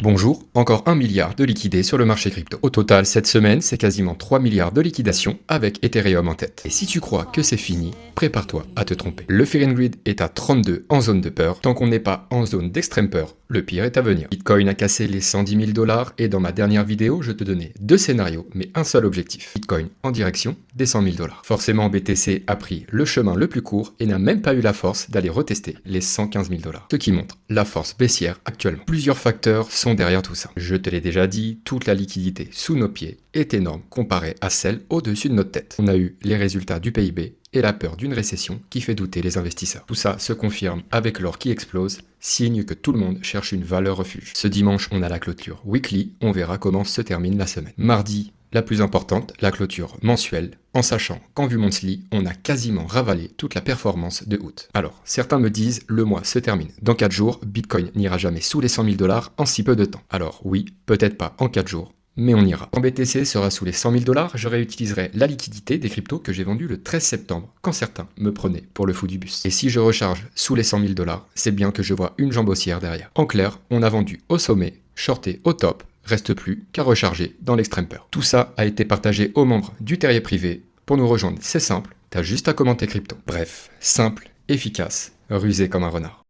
Bonjour, encore 1 milliard de liquidés sur le marché crypto. Au total, cette semaine, c'est quasiment 3 milliards de liquidations avec Ethereum en tête. Et si tu crois que c'est fini, prépare-toi à te tromper. Le Fear and Greed est à 32 en zone de peur. Tant qu'on n'est pas en zone d'extrême peur, le pire est à venir. Bitcoin a cassé les 110 000 dollars et dans ma dernière vidéo, je te donnais deux scénarios, mais un seul objectif. Bitcoin en direction des 100 000 dollars. Forcément, BTC a pris le chemin le plus court et n'a même pas eu la force d'aller retester les 115 000 dollars. Ce qui montre la force baissière actuellement. Plusieurs facteurs sont derrière tout ça. Je te l'ai déjà dit, toute la liquidité sous nos pieds est énorme comparée à celle au-dessus de notre tête. On a eu les résultats du PIB et la peur d'une récession qui fait douter les investisseurs. Tout ça se confirme avec l'or qui explose, signe que tout le monde cherche une valeur refuge. Ce dimanche, on a la clôture weekly, on verra comment se termine la semaine. Mardi, la plus importante, la clôture mensuelle, en sachant qu'en vue monthly, on a quasiment ravalé toute la performance de août. Alors, certains me disent, le mois se termine dans 4 jours, Bitcoin n'ira jamais sous les 100 000 dollars en si peu de temps. Alors oui, peut-être pas en 4 jours, mais on ira. Quand BTC sera sous les 100 000 dollars, je réutiliserai la liquidité des cryptos que j'ai vendus le 13 septembre, quand certains me prenaient pour le fou du bus. Et si je recharge sous les 100 000 dollars, c'est bien que je vois une jambe haussière derrière. En clair, on a vendu au sommet, shorté au top, reste plus qu'à recharger dans l'extrême peur. Tout ça a été partagé aux membres du terrier privé. Pour nous rejoindre, c'est simple, t'as juste à commenter crypto. Bref, simple, efficace, rusé comme un renard.